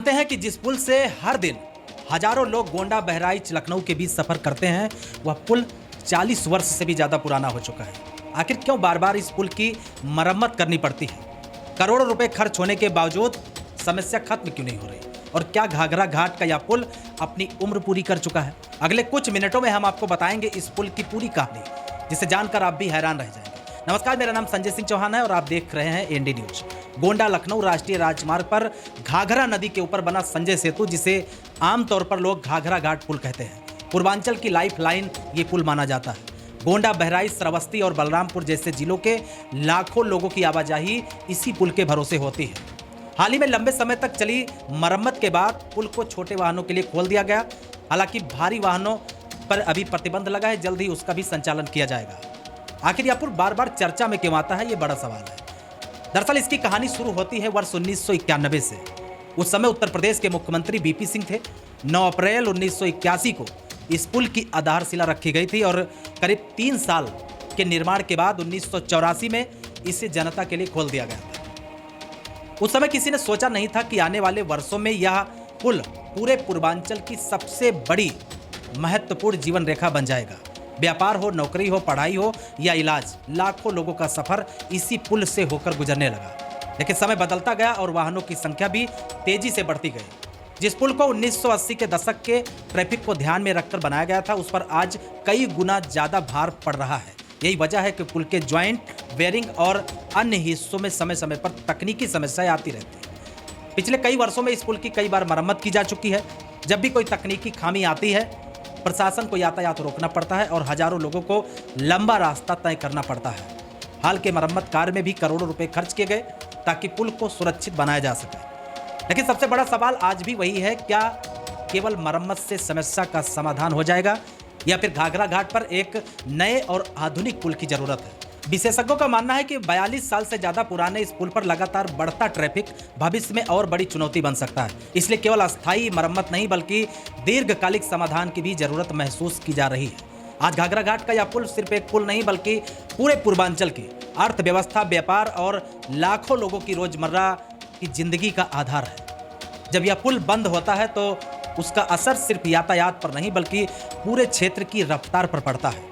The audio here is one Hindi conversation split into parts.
जानते हैं कि जिस पुल से हर दिन हजारों लोग गोंडा बहराइच लखनऊ के बीच सफर करते हैं, वह पुल 40 वर्ष से भी ज्यादा पुराना हो चुका है। आखिर क्यों बार बार इस पुल की मरम्मत करनी पड़ती है? करोड़ों रुपए खर्च होने के बावजूद समस्या खत्म क्यों नहीं हो रही? और क्या घाघरा घाट का यह पुल अपनी उम्र पूरी कर चुका है? अगले कुछ मिनटों में हम आपको बताएंगे इस पुल की पूरी कहानी, जिसे जानकर आप भी हैरान रह जाएंगे। नमस्कार, मेरा नाम संजय सिंह चौहान है और आप देख रहे हैं एनडी न्यूज। गोंडा लखनऊ राष्ट्रीय राजमार्ग पर घाघरा नदी के ऊपर बना संजय सेतु, जिसे आमतौर पर लोग घाघरा घाट पुल कहते हैं, पूर्वांचल की लाइफ लाइन ये पुल माना जाता है। गोंडा, बहराइच, श्रावस्ती और बलरामपुर जैसे जिलों के लाखों लोगों की आवाजाही इसी पुल के भरोसे होती है। हाल ही में लंबे समय तक चली मरम्मत के बाद पुल को छोटे वाहनों के लिए खोल दिया गया। हालांकि भारी वाहनों पर अभी प्रतिबंध लगा है, जल्द ही उसका भी संचालन किया जाएगा। आखिर यह पुल बार बार चर्चा में क्यों आता है, ये बड़ा सवाल है। दरअसल इसकी कहानी शुरू होती है वर्ष 1991 से। उस समय उत्तर प्रदेश के मुख्यमंत्री बीपी सिंह थे। 9 अप्रैल 1981 को इस पुल की आधारशिला रखी गई थी और करीब 3 साल के निर्माण के बाद 1984 में इसे जनता के लिए खोल दिया गया था। उस समय किसी ने सोचा नहीं था कि आने वाले वर्षों में यह पुल पूरे पूर्वांचल की सबसे बड़ी महत्वपूर्ण जीवन रेखा बन जाएगा। व्यापार हो, नौकरी हो, पढ़ाई हो या इलाज, लाखों लोगों का सफर इसी पुल से होकर गुजरने लगा। लेकिन समय बदलता गया और वाहनों की संख्या भी तेजी से बढ़ती गई। जिस पुल को 1980 के दशक के ट्रैफिक को ध्यान में रखकर बनाया गया था, उस पर आज कई गुना ज्यादा भार पड़ रहा है। यही वजह है कि पुल के ज्वाइंट, बेयरिंग और अन्य हिस्सों में समय समय पर तकनीकी समस्याएं आती रहती हैं। पिछले कई वर्षों में इस पुल की कई बार मरम्मत की जा चुकी है। जब भी कोई तकनीकी खामी आती है, प्रशासन को यातायात रोकना पड़ता है और हजारों लोगों को लंबा रास्ता तय करना पड़ता है। हाल के मरम्मत कार्य में भी करोड़ों रुपए खर्च किए गए ताकि पुल को सुरक्षित बनाया जा सके। लेकिन सबसे बड़ा सवाल आज भी वही है, क्या केवल मरम्मत से समस्या का समाधान हो जाएगा या फिर घाघरा घाट पर एक नए और आधुनिक पुल की जरूरत है? विशेषज्ञों का मानना है कि 42 साल से ज्यादा पुराने इस पुल पर लगातार बढ़ता ट्रैफिक भविष्य में और बड़ी चुनौती बन सकता है। इसलिए केवल अस्थायी मरम्मत नहीं बल्कि दीर्घकालिक समाधान की भी जरूरत महसूस की जा रही है। आज घाघरा घाट का यह पुल सिर्फ एक पुल नहीं बल्कि पूरे पूर्वांचल की अर्थव्यवस्था, व्यापार और लाखों लोगों की रोजमर्रा की जिंदगी का आधार है। जब यह पुल बंद होता है तो उसका असर सिर्फ यातायात पर नहीं बल्कि पूरे क्षेत्र की रफ्तार पर पड़ता है।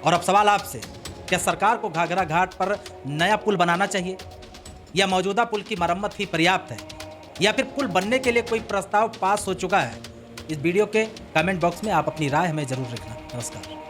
और अब सवाल आपसे, क्या सरकार को घाघरा घाट पर नया पुल बनाना चाहिए या मौजूदा पुल की मरम्मत ही पर्याप्त है, या फिर पुल बनने के लिए कोई प्रस्ताव पास हो चुका है? इस वीडियो के कमेंट बॉक्स में आप अपनी राय हमें जरूर लिखना। नमस्कार।